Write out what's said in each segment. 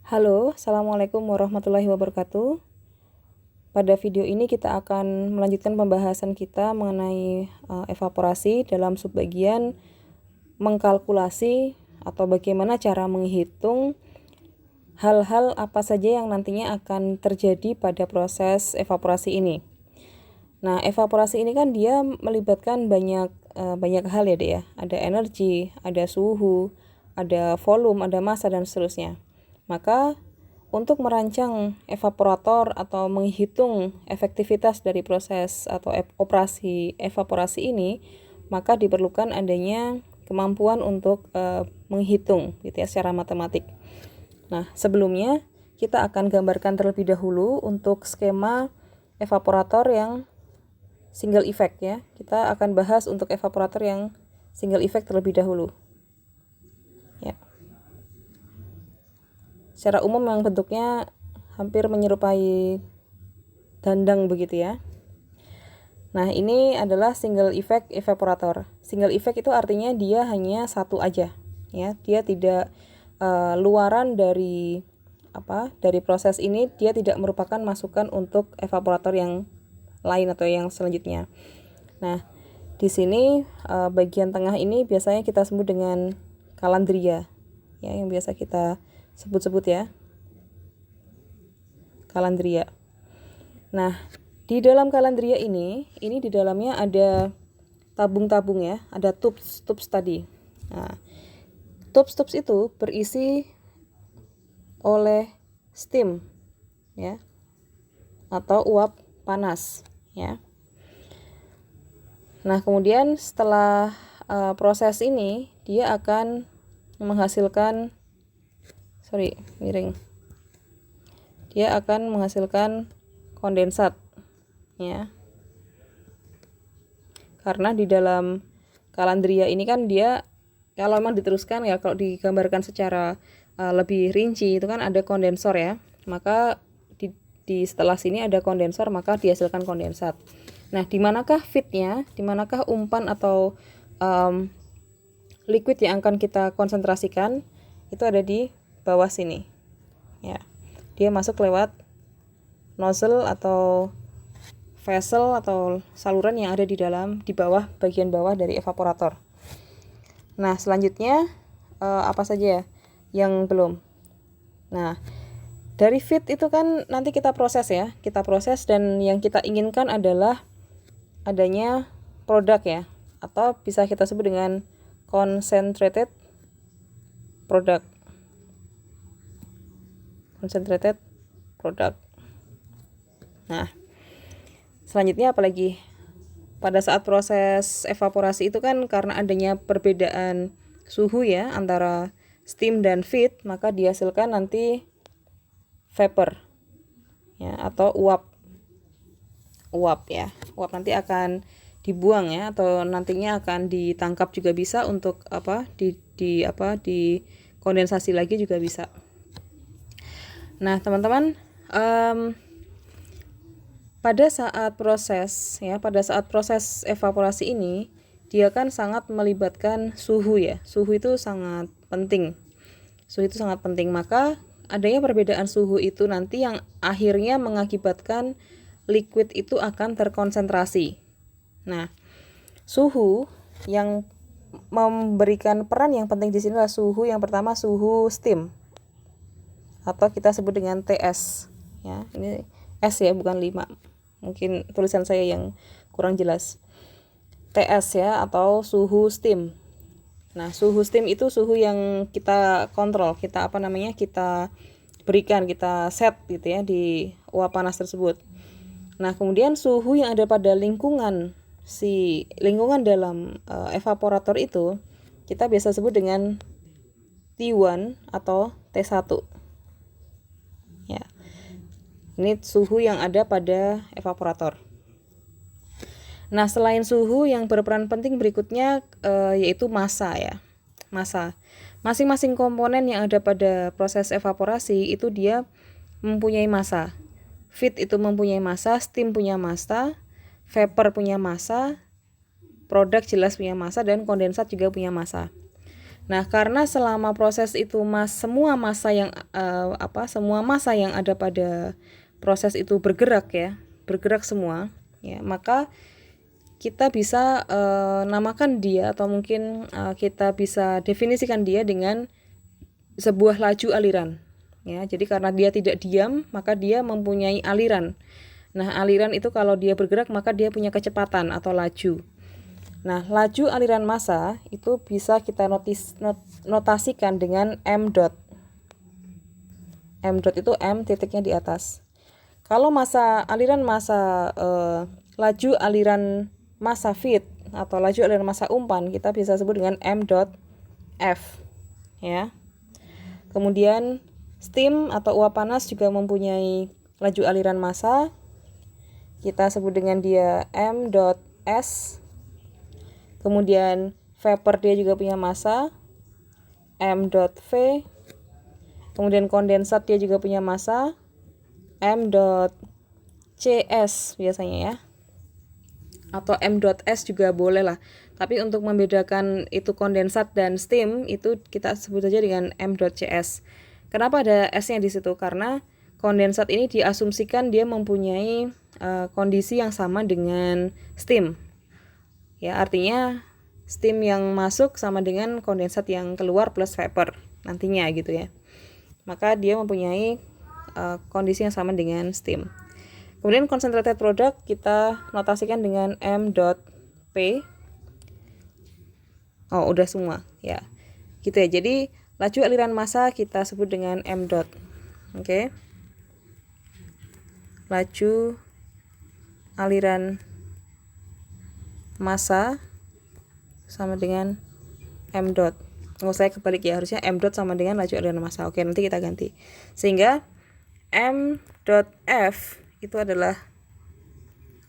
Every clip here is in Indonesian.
Halo, Assalamualaikum warahmatullahi wabarakatuh. Pada video ini kita akan melanjutkan pembahasan kita mengenai evaporasi dalam subbagian mengkalkulasi atau bagaimana cara menghitung hal-hal apa saja yang nantinya akan terjadi pada proses evaporasi ini. Nah, evaporasi ini kan dia melibatkan banyak hal ya, Dek ya. Ada energi, ada suhu, ada volume, ada massa dan seterusnya. Maka untuk merancang evaporator atau menghitung efektivitas dari proses atau operasi evaporasi ini, maka diperlukan adanya kemampuan untuk menghitung gitu ya secara matematik. Nah, sebelumnya kita akan gambarkan terlebih dahulu untuk skema evaporator yang single effect ya. Kita akan bahas untuk evaporator yang single effect terlebih dahulu. Ya. Secara umum yang bentuknya hampir menyerupai dandang begitu ya. Nah, ini adalah single effect evaporator. Single effect itu artinya dia hanya satu aja ya. Dia tidak luaran dari dari proses ini, dia tidak merupakan masukan untuk evaporator yang lain atau yang selanjutnya. Nah, di sini bagian tengah ini biasanya kita sebut dengan kalandria ya, yang biasa kita sebut-sebut ya, kalandria. Nah, di dalam kalandria ini di dalamnya ada tabung-tabung ya, ada tubes tadi. Nah, tubes itu berisi oleh steam ya, atau uap panas ya. Nah, kemudian setelah proses ini dia akan menghasilkan dia akan menghasilkan kondensat ya. Karena di dalam kalandria ini kan dia kalau memang diteruskan ya, kalau digambarkan secara lebih rinci itu kan ada kondensor ya. Maka di setelah sini ada kondensor, maka dihasilkan kondensat. Nah, di manakah fitnya, di manakah umpan atau liquid yang akan kita konsentrasikan? Itu ada di bawah sini ya. Dia masuk lewat nozzle atau vessel atau saluran yang ada di bawah, bagian bawah dari evaporator. Nah, selanjutnya apa saja yang belum? Nah, dari feed itu kan nanti kita proses ya, dan yang kita inginkan adalah adanya produk ya, atau bisa kita sebut dengan concentrated product. Nah, selanjutnya apalagi? Pada saat proses evaporasi itu kan karena adanya perbedaan suhu ya antara steam dan feed, maka dihasilkan nanti vapor ya, atau uap ya. Uap nanti akan dibuang ya, atau nantinya akan ditangkap juga bisa untuk di kondensasi lagi juga bisa. Nah, teman-teman, pada saat proses evaporasi ini dia kan sangat melibatkan suhu ya. Suhu itu sangat penting. Maka adanya perbedaan suhu itu nanti yang akhirnya mengakibatkan liquid itu akan terkonsentrasi. Nah, suhu yang memberikan peran yang penting di sini adalah suhu yang pertama, suhu steam, atau kita sebut dengan TS ya. Ini S ya, bukan 5. Mungkin tulisan saya yang kurang jelas. TS ya, atau suhu steam. Nah, suhu steam itu suhu yang kita kontrol, kita berikan, kita set gitu ya di uap panas tersebut. Nah, kemudian suhu yang ada pada lingkungan dalam evaporator itu kita biasa sebut dengan T1 atau T1. Ya. Ini suhu yang ada pada evaporator. Nah, selain suhu, yang berperan penting berikutnya yaitu massa ya. Massa. Masing-masing komponen yang ada pada proses evaporasi itu dia mempunyai massa. Feed itu mempunyai massa, steam punya massa, vapor punya massa, produk jelas punya massa, dan kondensat juga punya massa. Nah, karena selama proses itu semua massa yang ada pada proses itu bergerak ya, bergerak semua ya, maka kita bisa namakan dia, atau mungkin kita bisa definisikan dia dengan sebuah laju aliran ya. Jadi karena dia tidak diam, maka dia mempunyai aliran. Nah, aliran itu kalau dia bergerak maka dia punya kecepatan atau laju. Nah, laju aliran massa itu bisa kita notasikan dengan m dot. M dot itu m titiknya di atas. Kalau aliran massa laju aliran massa feed atau laju aliran massa umpan, kita bisa sebut dengan m dot f ya. Kemudian steam atau uap panas juga mempunyai laju aliran massa. Kita sebut dengan dia m dot s. Kemudian vapor dia juga punya massa m dot v. Kemudian kondensat dia juga punya massa m dot cs biasanya ya, atau m dot s juga boleh lah. Tapi untuk membedakan itu kondensat dan steam itu kita sebut saja dengan m dot cs. Kenapa ada s-nya di situ? Karena kondensat ini diasumsikan dia mempunyai kondisi yang sama dengan steam. Ya, artinya steam yang masuk sama dengan kondensat yang keluar plus vapor nantinya gitu ya. Maka dia mempunyai kondisi yang sama dengan steam. Kemudian concentrated product kita notasikan dengan m dot p. Oh, udah semua ya. Gitu ya. Jadi laju aliran massa kita sebut dengan m dot. Oke. Laju aliran massa sama dengan m dot. Oh, saya kebalik ya, harusnya m dot sama dengan laju aliran massa. Oke, nanti kita ganti. Sehingga m dot f itu adalah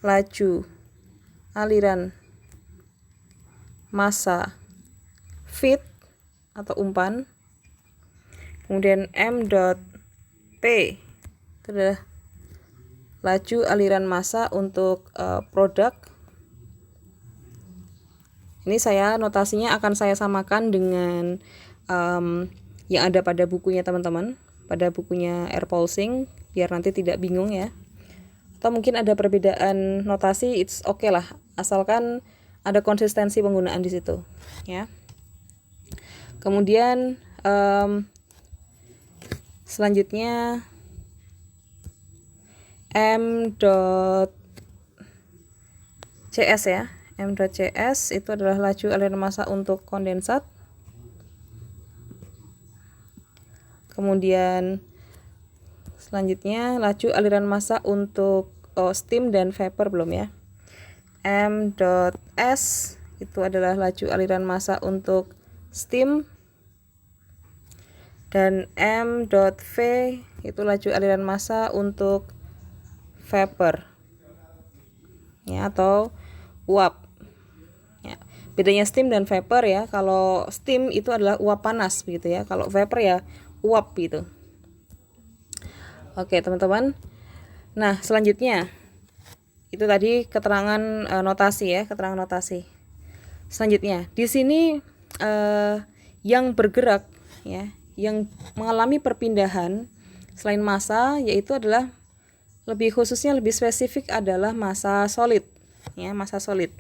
laju aliran massa feed atau umpan. Kemudian m dot p itu adalah laju aliran massa untuk produk. Ini notasinya akan saya samakan dengan yang ada pada bukunya teman-teman, pada bukunya Air Pulsing, biar nanti tidak bingung ya. Atau mungkin ada perbedaan notasi, it's okay lah, asalkan ada konsistensi penggunaan di situ ya. Kemudian selanjutnya m dot cs ya. M dot cs itu adalah laju aliran massa untuk kondensat. Kemudian selanjutnya laju aliran massa untuk steam dan vapor belum ya. M dot s itu adalah laju aliran massa untuk steam. Dan m dot v itu laju aliran massa untuk vapor ya, atau uap ya. Bedanya steam dan vapor ya, kalau steam itu adalah uap panas begitu ya, kalau vapor ya uap gitu. Oke teman-teman, nah selanjutnya itu tadi keterangan notasi ya, keterangan notasi. Selanjutnya di sini yang bergerak ya, yang mengalami perpindahan selain massa, yaitu adalah lebih khususnya lebih spesifik adalah massa solid ya, massa solid.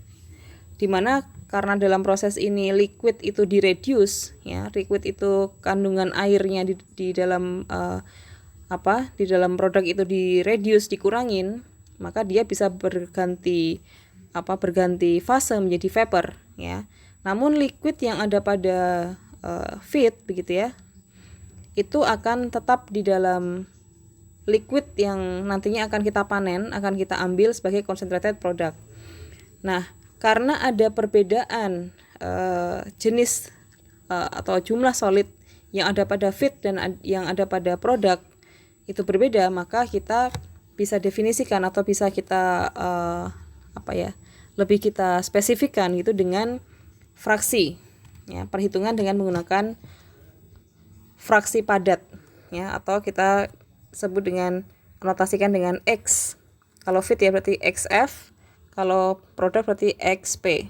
Dimana karena dalam proses ini liquid itu direduce ya, liquid itu kandungan airnya di dalam di dalam produk itu direduce, dikurangin, maka dia bisa berganti fase menjadi vapor ya. Namun liquid yang ada pada feed begitu ya, itu akan tetap di dalam liquid yang nantinya akan kita panen, akan kita ambil sebagai concentrated product. Nah, karena ada perbedaan jenis atau jumlah solid yang ada pada feed dan yang ada pada produk itu berbeda, maka kita bisa definisikan atau bisa kita lebih kita spesifikkan gitu dengan fraksi ya, perhitungan dengan menggunakan fraksi padat ya, atau kita sebut dengan notasikan dengan X. Kalau feed ya berarti XF, kalau produk berarti XP.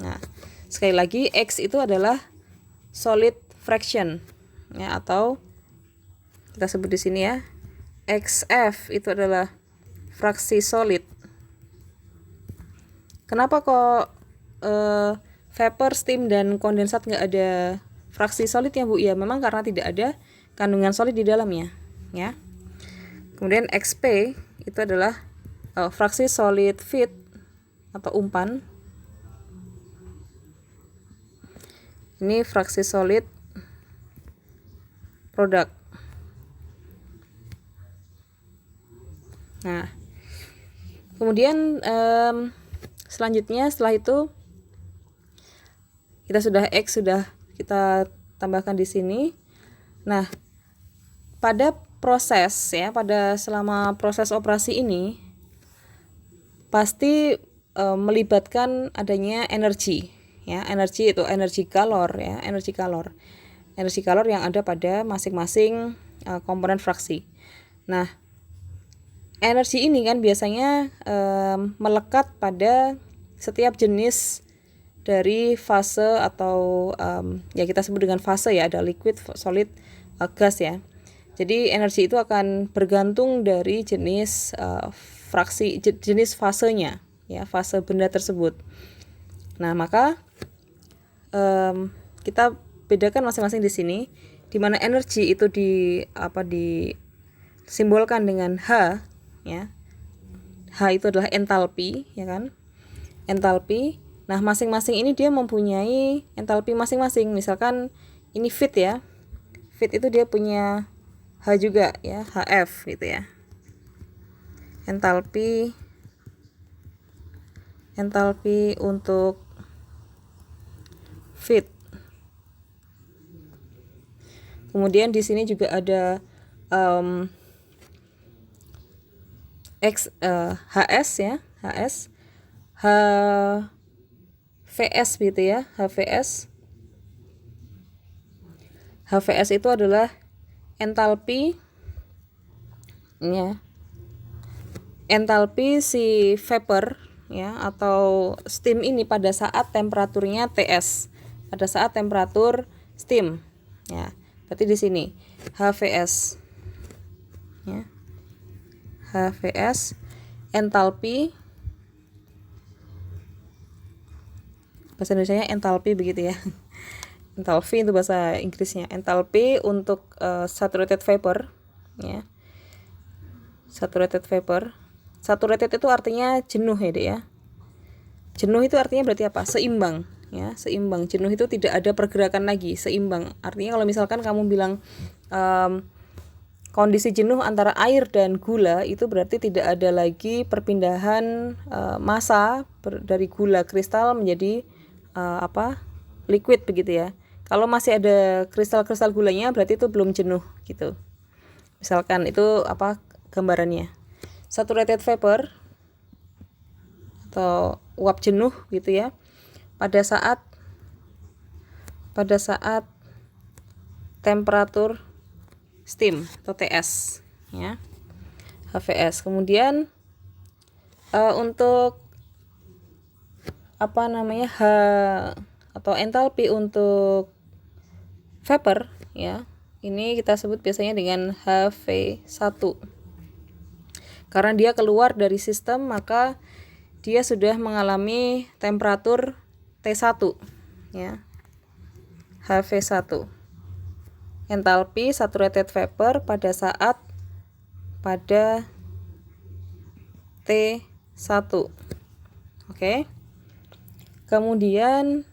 Nah, sekali lagi X itu adalah solid fraction ya, atau kita sebut di sini ya XF itu adalah fraksi solid. Kenapa kok vapor, steam dan kondensat nggak ada fraksi solid ya Bu? Ya memang karena tidak ada kandungan solid di dalamnya ya. Kemudian XP itu adalah fraksi solid feed atau umpan. Ini fraksi solid produk. Nah, kemudian selanjutnya setelah itu kita sudah X sudah kita tambahkan di sini. Nah, pada proses ya, pada selama proses operasi ini pasti melibatkan adanya energi ya. Energi itu energi kalor ya, energi kalor yang ada pada masing-masing komponen fraksi. Nah, energi ini kan biasanya melekat pada setiap jenis dari fase atau ya kita sebut dengan fase ya, ada liquid, solid, gas ya. Jadi energi itu akan bergantung dari jenis fraksi, jenis fasenya ya, fase benda tersebut. Nah, maka kita bedakan masing-masing di sini, di mana energi itu disimbolkan dengan H ya. H itu adalah entalpi ya kan? Entalpi. Nah, masing-masing ini dia mempunyai entalpi masing-masing. Misalkan ini feed ya. Feed itu dia punya H juga ya, HF gitu ya. Entalpi untuk feed. Kemudian di sini juga ada HS ya, HS, HVS gitu ya, HVS itu adalah entalpi ya, entalpi si vapor ya atau steam ini pada saat temperaturnya TS, pada saat temperatur steam ya. Berarti di sini HVS ya, HVS entalpi, bahasa Indonesianya entalpi begitu ya. Entalpi itu bahasa Inggrisnya. Entalpi untuk saturated vapor ya. Saturated vapor. Saturated itu artinya jenuh ya, Dek ya. Jenuh itu artinya berarti apa? Seimbang ya, seimbang. Jenuh itu tidak ada pergerakan lagi, seimbang. Artinya kalau misalkan kamu bilang kondisi jenuh antara air dan gula, itu berarti tidak ada lagi perpindahan massa dari gula kristal menjadi liquid begitu ya. Kalau masih ada kristal-kristal gulanya berarti itu belum jenuh gitu. Misalkan itu gambarannya. Saturated vapor atau uap jenuh gitu ya. Pada saat temperatur steam atau TS ya, HVS. Kemudian untuk H atau entalpi untuk vapor ya, ini kita sebut biasanya dengan HV1. Karena dia keluar dari sistem, maka dia sudah mengalami temperatur T1 ya, HV1. Entalpi saturated vapor pada T1. Oke. Kemudian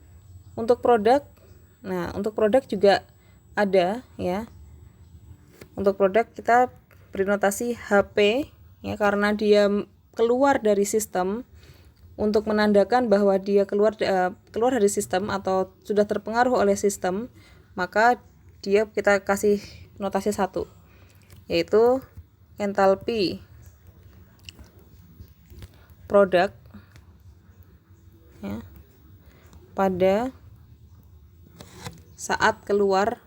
untuk produk, nah untuk produk juga ada ya. Untuk produk kita beri notasi HP ya, karena dia keluar dari sistem. Untuk menandakan bahwa dia keluar dari sistem atau sudah terpengaruh oleh sistem, maka kita kasih notasi 1, yaitu entalpi produk ya, pada saat keluar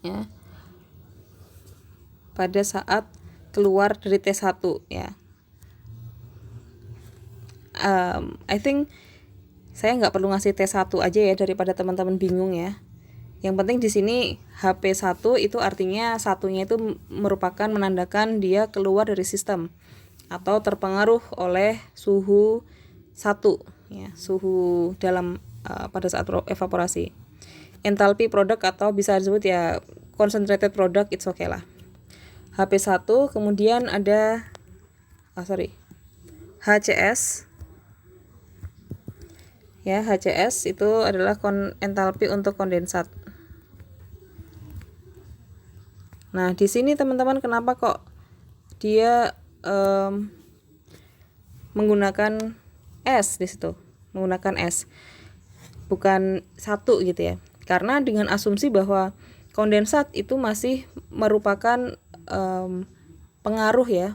ya, pada saat keluar dari T1 ya. I think Saya nggak perlu ngasih T1 aja ya daripada teman-teman bingung ya. Yang penting di sini HP1 itu artinya satunya itu merupakan menandakan dia keluar dari sistem atau terpengaruh oleh suhu 1 ya, suhu dalam pada saat evaporasi. Entalpi produk atau bisa disebut ya concentrated product, it's okay lah. HP1, kemudian ada HCS. Ya, HCS itu adalah entalpi untuk kondensat. Nah, di sini teman-teman kenapa kok dia menggunakan S di situ? Menggunakan S. Bukan 1 gitu ya. Karena dengan asumsi bahwa kondensat itu masih merupakan pengaruh ya.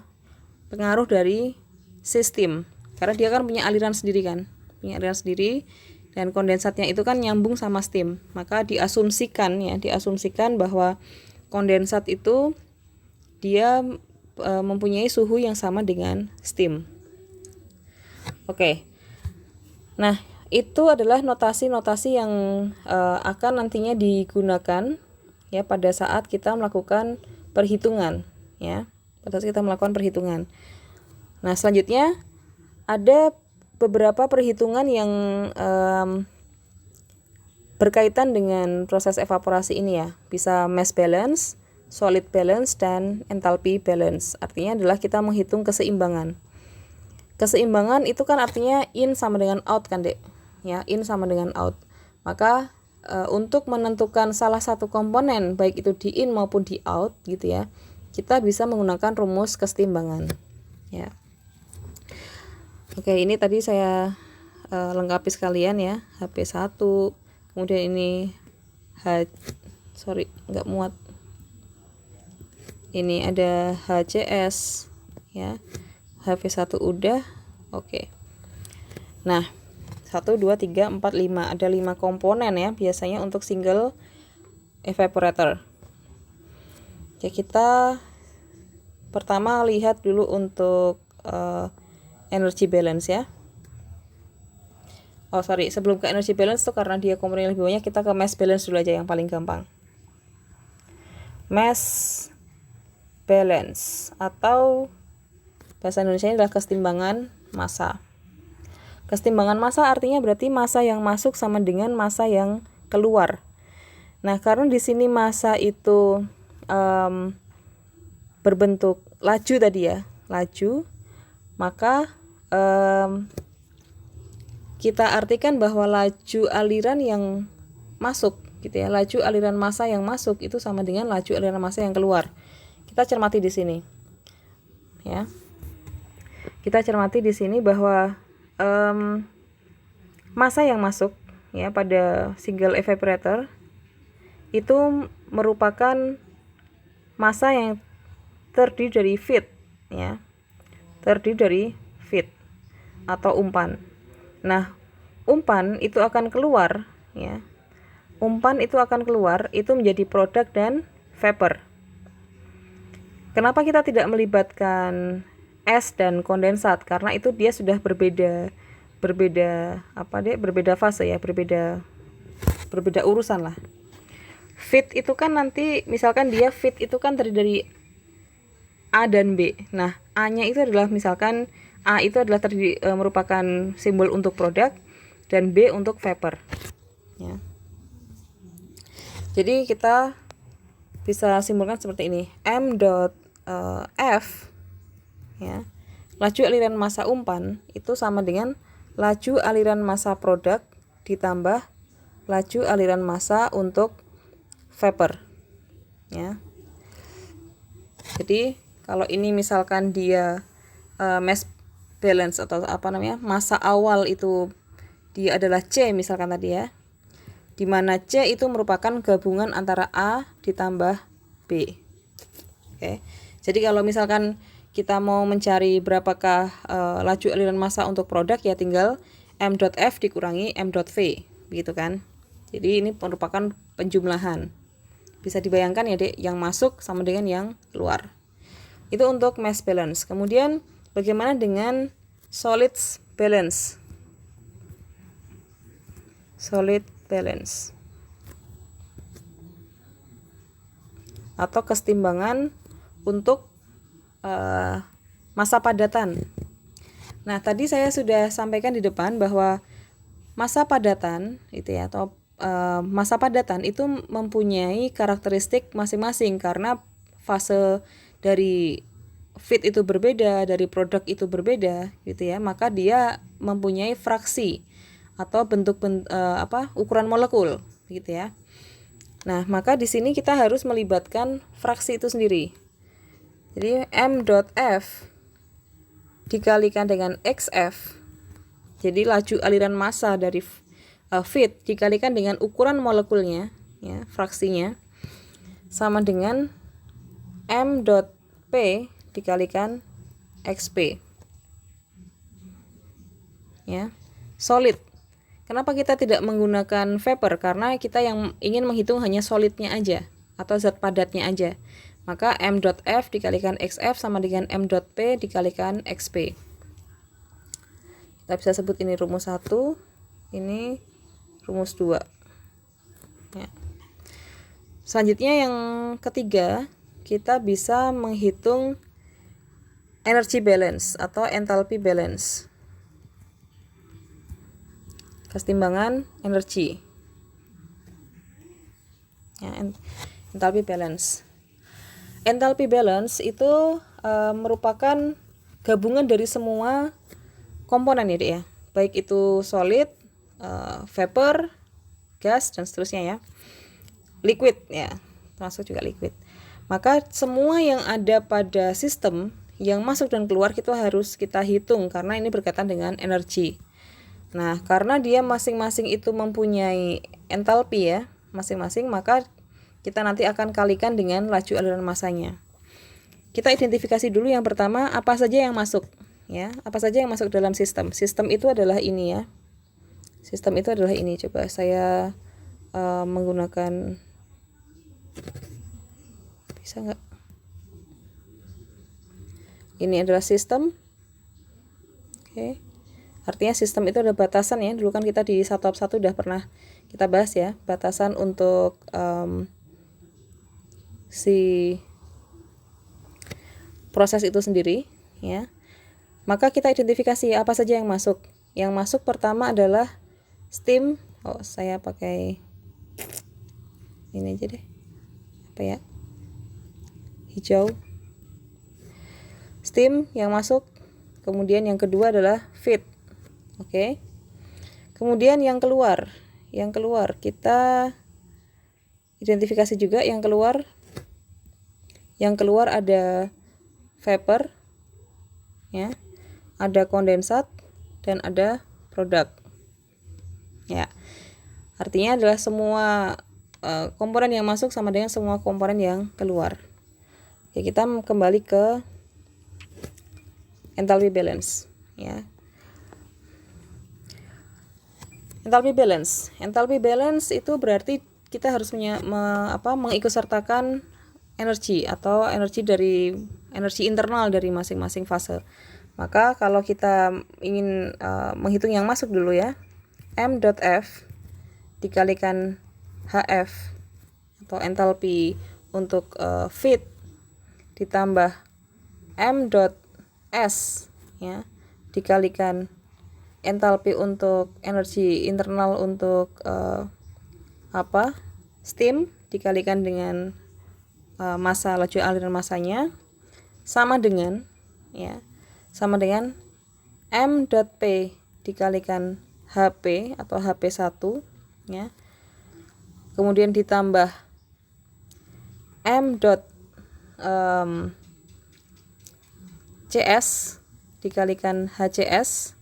Pengaruh dari sistem. Karena dia kan punya aliran sendiri kan. Punya aliran sendiri, dan kondensatnya itu kan nyambung sama steam. Maka diasumsikan bahwa kondensat itu dia mempunyai suhu yang sama dengan steam. Oke. Nah, itu adalah notasi-notasi yang akan nantinya digunakan ya pada saat kita melakukan perhitungan ya. Pada saat kita melakukan perhitungan. Nah, selanjutnya ada beberapa perhitungan yang berkaitan dengan proses evaporasi ini ya. Bisa mass balance, solid balance, dan enthalpy balance. Artinya adalah kita menghitung keseimbangan. Keseimbangan itu kan artinya in sama dengan out kan, Dek? Ya, in sama dengan out. Maka untuk menentukan salah satu komponen baik itu di in maupun di out gitu ya, kita bisa menggunakan rumus keseimbangan. Ya. Oke, ini tadi saya lengkapi sekalian ya, HP1. Kemudian ini nggak muat. Ini ada HCS ya. HP1 udah. Oke. Nah, 1 2 3 4 5 ada 5 komponen ya biasanya untuk single evaporator. Oke, kita pertama lihat dulu untuk energy balance ya. Sebelum ke energy balance tuh karena dia komponen lebih banyak, kita ke mass balance dulu aja yang paling gampang. Mass balance atau bahasa Indonesia adalah kesetimbangan massa. Kesetimbangan massa artinya berarti massa yang masuk sama dengan massa yang keluar. Nah, karena di sini massa itu berbentuk laju tadi ya, laju, maka kita artikan bahwa laju aliran yang masuk gitu ya, laju aliran massa yang masuk itu sama dengan laju aliran massa yang keluar. Kita cermati di sini. Ya. Kita cermati di sini bahwa massa yang masuk ya pada single evaporator itu merupakan massa yang terdiri dari feed ya. Terdiri dari feed atau umpan. Nah, umpan itu akan keluar ya. Umpan itu akan keluar itu menjadi produk dan vapor. Kenapa kita tidak melibatkan es dan kondensat? Karena itu dia sudah berbeda fase ya, berbeda urusan lah. Feed itu kan nanti misalkan dia feed itu kan terdiri dari A dan B. Nah, A-nya itu adalah misalkan A itu adalah merupakan simbol untuk produk dan B untuk vapor. Ya. Jadi kita bisa simpulkan seperti ini. M.F ya. Laju aliran massa umpan itu sama dengan laju aliran massa produk ditambah laju aliran massa untuk vapor. Ya. Jadi kalau ini misalkan dia mass balance atau massa awal itu dia adalah C misalkan tadi ya, di mana C itu merupakan gabungan antara A ditambah B. Oke. Jadi kalau misalkan kita mau mencari berapakah laju aliran massa untuk produk ya tinggal M.F dikurangi M.V begitu kan. Jadi ini merupakan penjumlahan. Bisa dibayangkan ya, Dek, yang masuk sama dengan yang keluar. Itu untuk mass balance. Kemudian bagaimana dengan solids balance? solid balance atau kesetimbangan untuk massa padatan. Nah, tadi saya sudah sampaikan di depan bahwa massa padatan itu ya, atau massa padatan itu mempunyai karakteristik masing-masing karena fase dari feed itu berbeda, dari produk itu berbeda gitu ya. Maka dia mempunyai fraksi atau bentuk ukuran molekul gitu ya. Nah, maka di sini kita harus melibatkan fraksi itu sendiri. Jadi m.f dikalikan dengan xf, jadi laju aliran massa dari feed dikalikan dengan ukuran molekulnya, ya, fraksinya, sama dengan m.p dikalikan xp. Ya, solid. Kenapa kita tidak menggunakan vapor? Karena kita yang ingin menghitung hanya solidnya aja atau zat padatnya aja. Maka m.f dikalikan xf sama dengan m.p dikalikan xp. Kita bisa sebut ini rumus 1, ini rumus 2. Ya. Selanjutnya yang ketiga, kita bisa menghitung energy balance atau enthalpy balance. Kesetimbangan energi. Ya, enthalpy balance. Enthalpy balance itu merupakan gabungan dari semua komponen ya, Dek, ya. Baik itu solid, vapor, gas, dan seterusnya ya. Liquid ya, termasuk juga liquid. Maka semua yang ada pada sistem yang masuk dan keluar itu harus kita hitung karena ini berkaitan dengan energi. Nah, karena dia masing-masing itu mempunyai enthalpy ya, masing-masing, maka kita nanti akan kalikan dengan laju aliran massanya. Kita identifikasi dulu yang pertama apa saja yang masuk ya, apa saja yang masuk dalam sistem. Sistem itu adalah ini ya. Sistem itu adalah ini. Coba saya menggunakan, bisa nggak? Ini adalah sistem. Oke. Artinya sistem itu ada batasan ya. Dulu kan kita di 1 bab 1 udah pernah kita bahas ya, batasan untuk si proses itu sendiri ya. Maka kita identifikasi apa saja yang masuk. Yang masuk pertama adalah steam. Oh, saya pakai ini aja deh. Apa ya? Hijau. Steam yang masuk. Kemudian yang kedua adalah feed. Oke. Kemudian yang keluar. Yang keluar kita identifikasi juga yang keluar. Yang keluar ada vapor ya. Ada kondensat dan ada produk. Ya. Artinya adalah semua komponen yang masuk sama dengan semua komponen yang keluar. Oke, kita kembali ke enthalpy balance ya. Enthalpy balance. Enthalpy balance itu berarti kita harus mengikutsertakan energi atau energi internal dari masing-masing fase. Maka kalau kita ingin menghitung yang masuk dulu ya, m.f dikalikan hf atau enthalpy untuk feed ditambah m.s ya dikalikan enthalpy untuk energi internal untuk steam dikalikan dengan massa, laju aliran massanya sama dengan m.p dikalikan hp atau hp1 ya. Kemudian ditambah cs dikalikan hcs.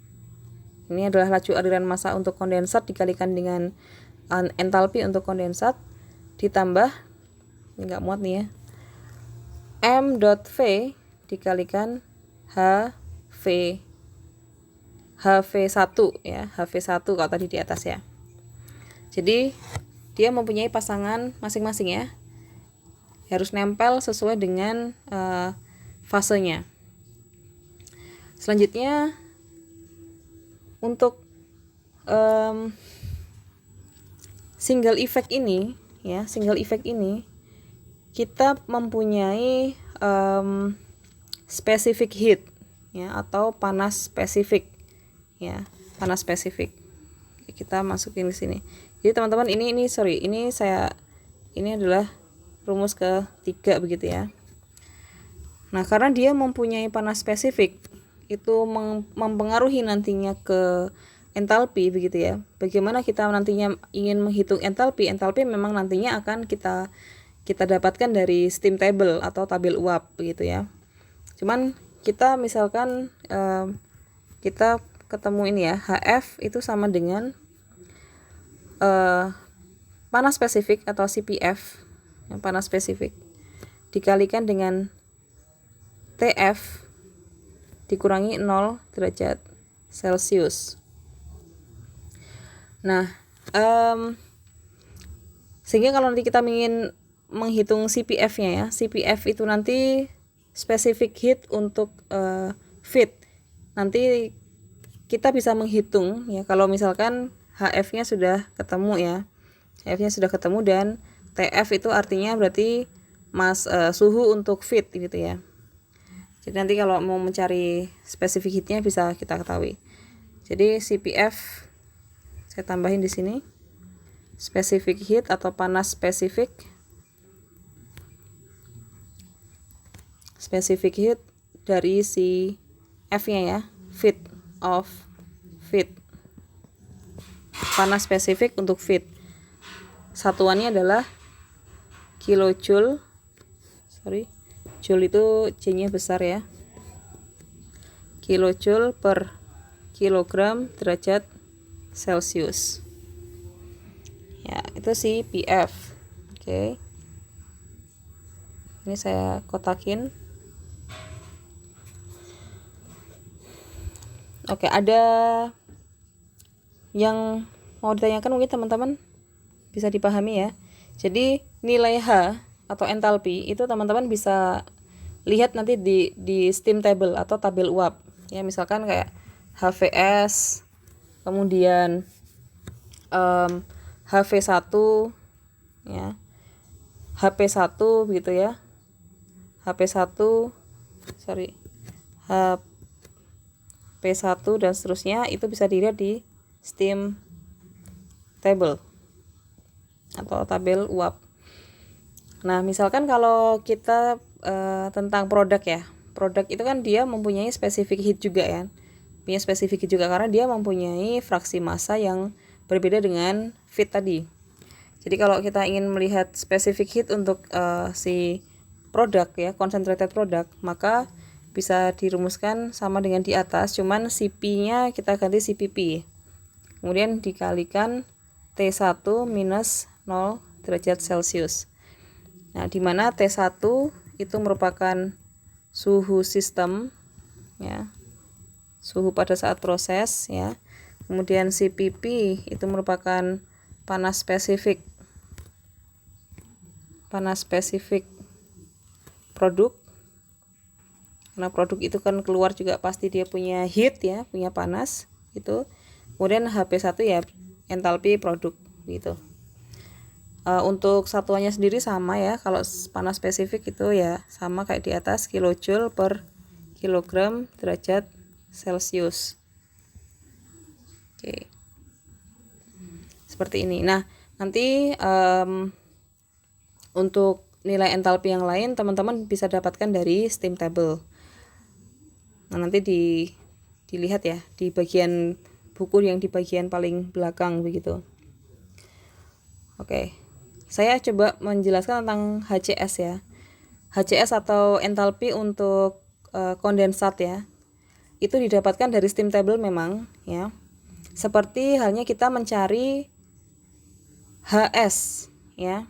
Ini adalah laju aliran massa untuk kondensat dikalikan dengan enthalpy untuk kondensat ditambah, ini enggak muat nih ya, m.v dikalikan HV1 ya, HV1 kalau tadi di atas ya. Jadi dia mempunyai pasangan masing-masing ya. Harus nempel sesuai dengan fasenya. Selanjutnya untuk single effect ini ya, single effect ini kita mempunyai specific heat ya, atau panas spesifik ya, panas spesifik. Kita masukin di sini. Jadi teman-teman, ini adalah rumus ketiga begitu ya. Nah, karena dia mempunyai panas spesifik, itu mempengaruhi nantinya ke entalpi begitu ya. Bagaimana kita nantinya ingin menghitung entalpi? Entalpi memang nantinya akan kita dapatkan dari steam table atau tabel uap begitu ya. Cuman kita misalkan kita ketemu ini ya, HF itu sama dengan panas spesifik atau CPF, yang panas spesifik, dikalikan dengan TF dikurangi 0 derajat Celcius. Nah, sehingga kalau nanti kita ingin menghitung CPF-nya ya, CPF itu nanti specific heat untuk feed. Nanti kita bisa menghitung ya, kalau misalkan HF-nya sudah ketemu ya, HF-nya sudah ketemu, dan TF itu artinya berarti suhu untuk feed gitu ya. Jadi nanti kalau mau mencari specific heat-nya bisa kita ketahui. Jadi CPF saya tambahin di sini, specific heat atau panas spesifik. Specific heat dari si F-nya ya, feed of feed. Panas spesifik untuk feed. Satuannya adalah kilojoule. Joule itu J-nya besar ya. Kilojoule per kilogram derajat Celcius. Ya, itu si PF. Oke. Ini saya kotakin. Oke, ada yang mau ditanyakan mungkin teman-teman bisa dipahami ya. Jadi nilai H atau entalpi itu teman-teman bisa lihat nanti di steam table atau tabel uap. Ya, misalkan kayak HVS, kemudian HV1 ya, HP1 begitu ya, HP1 HP1 dan seterusnya, itu bisa dilihat di steam table atau tabel uap. Nah, misalkan kalau kita tentang produk ya, produk itu kan dia mempunyai specific heat juga ya, punya specific heat juga karena dia mempunyai fraksi massa yang berbeda dengan feed tadi. Jadi kalau kita ingin melihat specific heat untuk si produk ya, concentrated product, maka bisa dirumuskan sama dengan di atas, cuman CP-nya kita ganti CPP. Kemudian dikalikan T1 minus 0 derajat Celcius. Nah, di mana T1 itu merupakan suhu sistem ya, suhu pada saat proses ya. Kemudian CPP itu merupakan panas spesifik produk. Karena produk itu kan keluar juga pasti dia punya heat ya, punya panas itu. Kemudian HP1 ya entalpi produk gitu. Untuk satuannya sendiri sama ya, kalau panas spesifik itu ya sama kayak di atas, kilojoule per kilogram derajat Celcius. Oke. Seperti ini. Nah, nanti untuk nilai entalpi yang lain teman-teman bisa dapatkan dari steam table. Nah, nanti dilihat ya di bagian buku yang di bagian paling belakang begitu. Oke. Saya coba menjelaskan tentang HCS ya. HCS atau entalpi untuk kondensat ya. Itu didapatkan dari steam table memang ya. Seperti halnya kita mencari HS ya.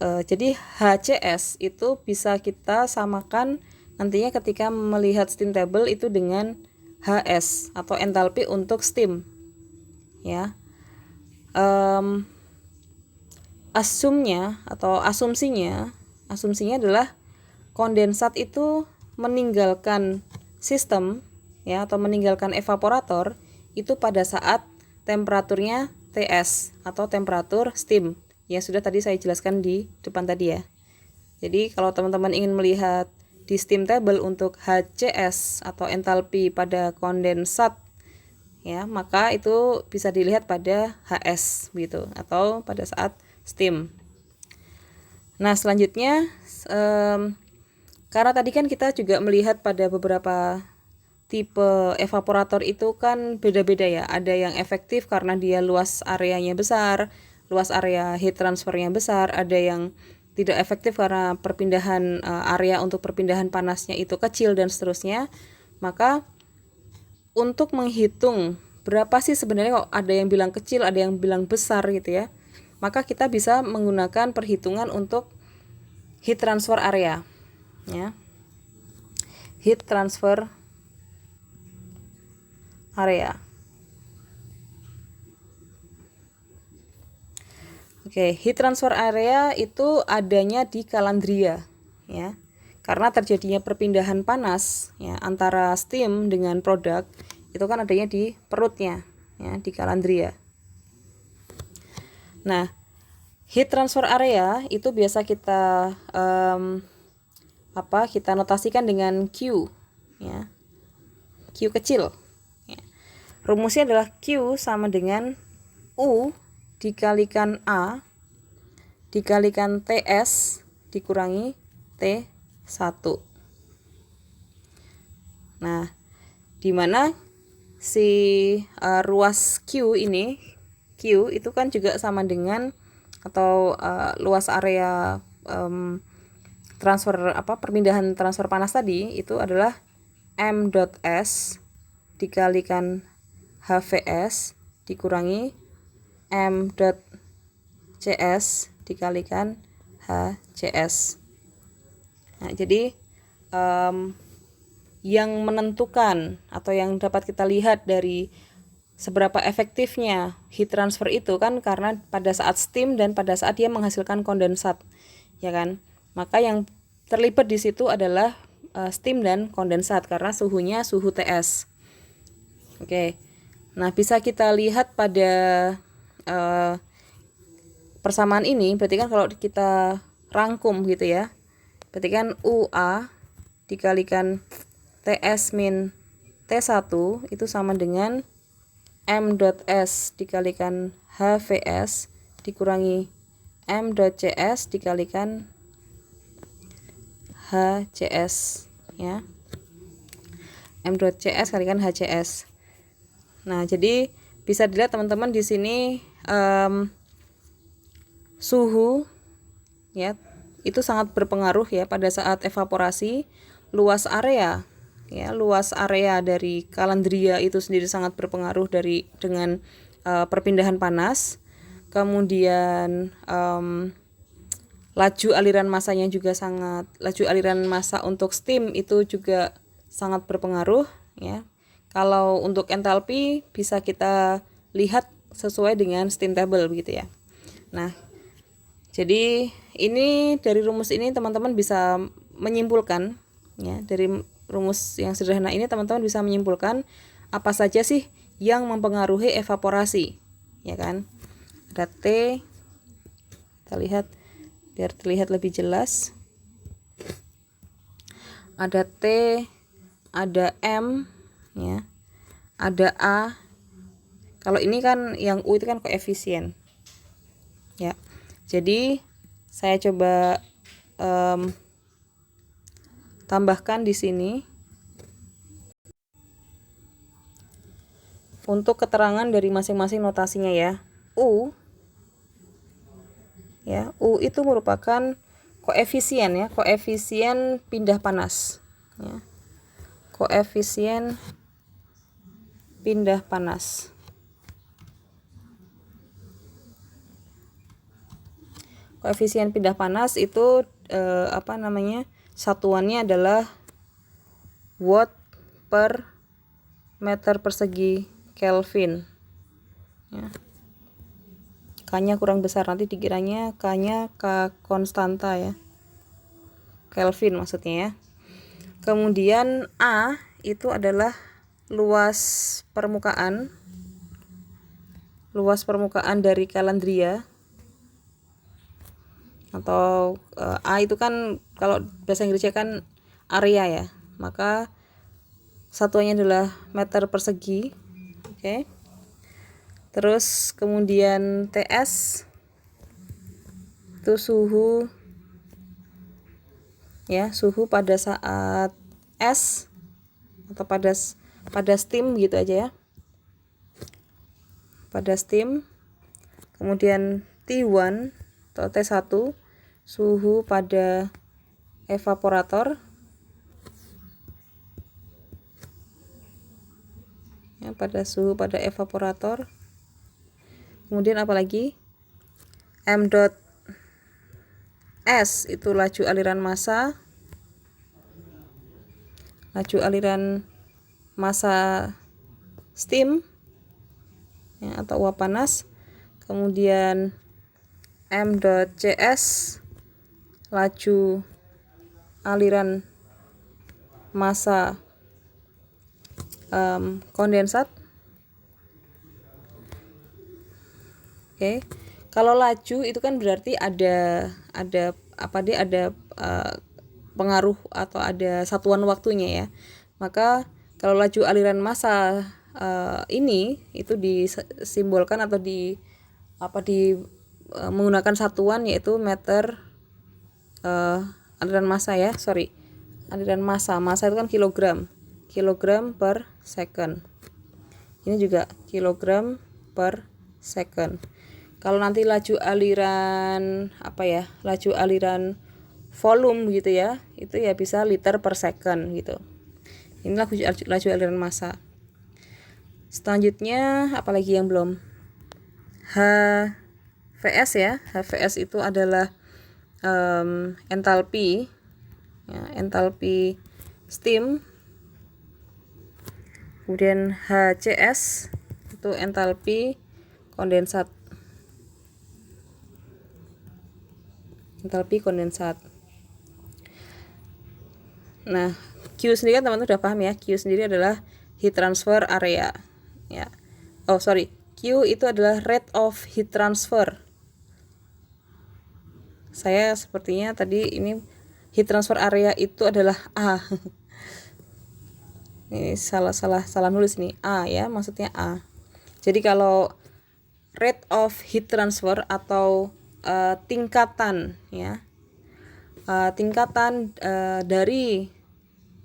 Jadi HCS itu bisa kita samakan nantinya ketika melihat steam table itu dengan HS atau entalpi untuk steam ya. Asumsinya adalah kondensat itu meninggalkan sistem ya, atau meninggalkan evaporator itu pada saat temperaturnya TS atau temperatur steam yang sudah tadi saya jelaskan di depan tadi ya. Jadi kalau teman-teman ingin melihat di steam table untuk HCS atau entalpi pada kondensat ya, maka itu bisa dilihat pada HS gitu atau pada saat steam. Nah, selanjutnya karena tadi kan kita juga melihat pada beberapa tipe evaporator itu kan beda-beda ya. Ada yang efektif karena dia luas areanya besar, luas area heat transfernya besar, ada yang tidak efektif karena perpindahan area untuk perpindahan panasnya itu kecil dan seterusnya. Maka untuk menghitung berapa sih sebenarnya, kok ada yang bilang kecil, ada yang bilang besar gitu ya, maka kita bisa menggunakan perhitungan untuk heat transfer area ya. Heat transfer area. Oke, heat transfer area itu adanya di kalandria ya. Karena terjadinya perpindahan panas ya antara steam dengan produk itu kan adanya di perutnya ya, di kalandria. Nah, heat transfer area itu biasa kita kita notasikan dengan Q ya. Q kecil. Ya. Rumusnya adalah Q sama dengan U dikalikan A dikalikan TS dikurangi T1. Nah, di mana si ruas Q ini, Q itu kan juga sama dengan atau luas area perpindahan transfer panas tadi itu adalah M.S dikalikan HVS dikurangi M.CS dikalikan HCS. Nah, jadi yang menentukan atau yang dapat kita lihat dari seberapa efektifnya heat transfer itu kan karena pada saat steam dan pada saat dia menghasilkan kondensat, ya kan? Maka yang terlibat di situ adalah steam dan kondensat karena suhunya suhu TS. Oke. Nah, bisa kita lihat pada persamaan ini, berarti kan kalau kita rangkum gitu ya, berarti kan UA dikalikan TS min T1 itu sama dengan M.S dikalikan HVS dikurangi M.CS dikalikan HCS ya. M.CS kalikan HCS. Nah, jadi bisa dilihat teman-teman di sini suhu ya itu sangat berpengaruh ya pada saat evaporasi. Luas area ya, luas area dari kalandria itu sendiri sangat berpengaruh dengan perpindahan panas. Kemudian laju aliran massa untuk steam itu juga sangat berpengaruh ya. Kalau untuk entalpi bisa kita lihat sesuai dengan steam table begitu ya. Nah, jadi ini dari rumus ini teman-teman bisa menyimpulkan ya, dari rumus yang sederhana ini teman-teman bisa menyimpulkan apa saja sih yang mempengaruhi evaporasi, ya kan? Ada T, kita lihat biar terlihat lebih jelas. Ada T, ada M, ya, ada A. Kalau ini kan yang U itu kan koefisien, ya. Jadi saya coba tambahkan di sini untuk keterangan dari masing-masing notasinya ya. U itu merupakan koefisien ya, koefisien pindah panas ya. Koefisien pindah panas. Koefisien pindah panas itu satuannya adalah watt per meter persegi Kelvin ya. K-nya kurang besar, nanti dikiranya K-nya K konstanta ya, Kelvin maksudnya ya. Kemudian A itu adalah luas permukaan luas permukaan dari kalandria, atau A itu kan kalau bahasa Inggrisnya kan area ya, maka satuannya adalah meter persegi. Oke. Terus kemudian TS itu suhu ya, suhu pada saat S atau pada steam gitu aja ya, pada steam. Kemudian T1 atau T1 suhu pada evaporator ya, pada suhu pada evaporator. Kemudian apalagi M dot S itu laju aliran massa, steam ya, atau uap panas. Kemudian M dot CS laju aliran massa kondensat. Oke. Kalau laju itu kan berarti ada pengaruh atau ada satuan waktunya ya. Maka kalau laju aliran massa ini itu disimbolkan atau menggunakan satuan yaitu meter aliran massa ya. Aliran massa itu kan kilogram per second. Ini juga kilogram per second. Kalau nanti laju aliran volume gitu ya, itu ya bisa liter per second gitu. Ini laju aliran massa. Selanjutnya apalagi yang belum? HVS ya. HVS itu adalah entalpi ya, entalpi steam. Kemudian HCS itu entalpi kondensat. Nah, Q sendiri kan teman-teman udah paham ya. Q sendiri adalah heat transfer area ya. Q itu adalah rate of heat transfer. Saya sepertinya tadi ini heat transfer area itu adalah A. Ini salah nulis nih, A ya, maksudnya A. Jadi kalau rate of heat transfer atau tingkatan ya, dari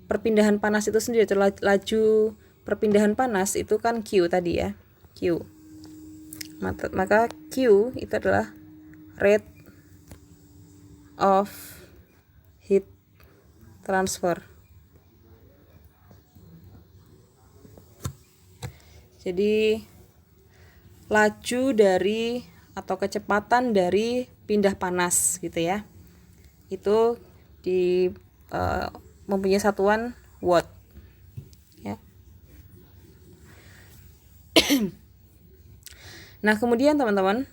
perpindahan panas itu sendiri, laju perpindahan panas itu kan Q tadi ya, Q. Maka Q itu adalah rate of heat transfer. Jadi laju dari atau kecepatan dari pindah panas gitu ya, itu mempunyai satuan watt ya. Nah kemudian teman-teman,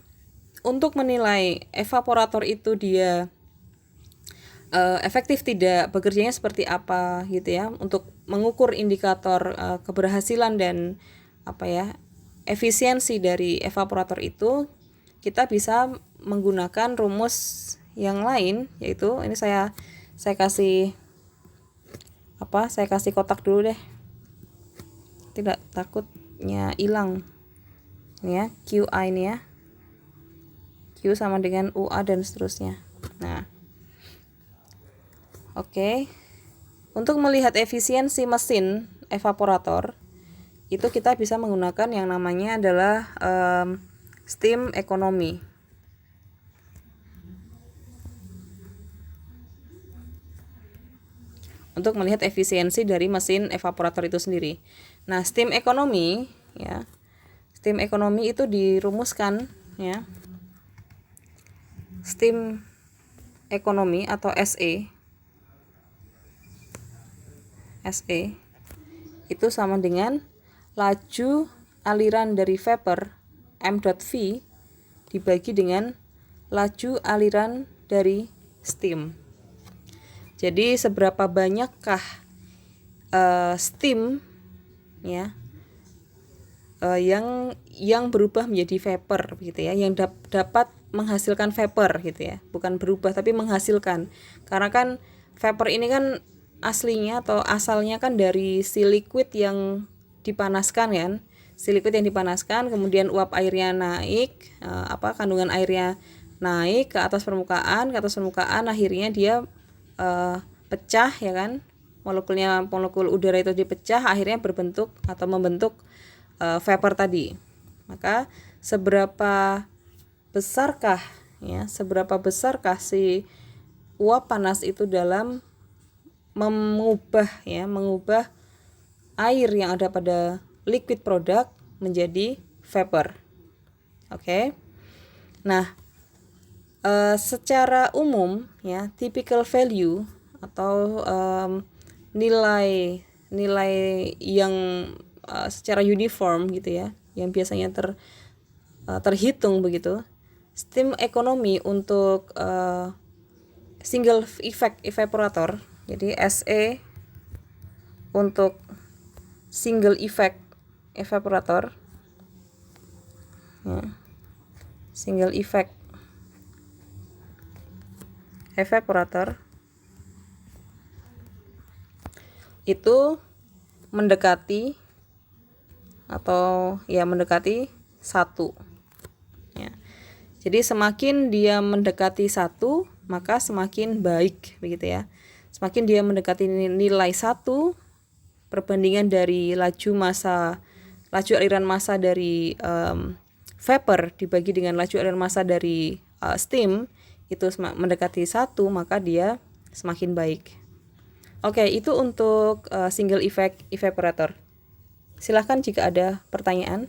untuk menilai evaporator itu dia efektif tidak, bekerjanya seperti apa gitu ya, untuk mengukur indikator keberhasilan dan efisiensi dari evaporator itu, kita bisa menggunakan rumus yang lain, yaitu ini saya kasih kotak dulu deh, tidak takutnya hilang ini ya, QI ini ya, Q sama dengan UA dan seterusnya. Nah oke. Untuk melihat efisiensi mesin evaporator itu kita bisa menggunakan yang namanya adalah steam economy. Untuk melihat efisiensi dari mesin evaporator itu sendiri. Nah, steam economy ya. Steam economy itu dirumuskan ya. Steam economy atau SE itu sama dengan laju aliran dari vapor M.V dibagi dengan laju aliran dari steam. Jadi seberapa banyakkah steam ya yang berubah menjadi vapor gitu ya, yang dapat menghasilkan vapor gitu ya, bukan berubah tapi menghasilkan. Karena kan vapor ini kan aslinya atau asalnya kan dari si liquid yang dipanaskan kan, si liquid yang dipanaskan, kemudian uap airnya naik, kandungan airnya naik ke atas permukaan, akhirnya dia pecah ya kan, molekul udara itu dipecah, akhirnya berbentuk atau membentuk vapor tadi. Maka seberapa besarkah si uap panas itu dalam mengubah air yang ada pada liquid product menjadi vapor. Oke. Nah, secara umum ya, typical value atau nilai yang secara uniform gitu ya, yang biasanya terhitung begitu. Steam economy untuk single effect evaporator, jadi SE untuk single effect evaporator ya, single effect evaporator itu mendekati 1 ya. Jadi semakin dia mendekati 1 maka semakin baik begitu ya. Semakin dia mendekati nilai 1, perbandingan dari laju aliran massa dari vapor dibagi dengan laju aliran massa dari steam itu mendekati 1, maka dia semakin baik. Oke, itu untuk single effect evaporator. Silahkan jika ada pertanyaan.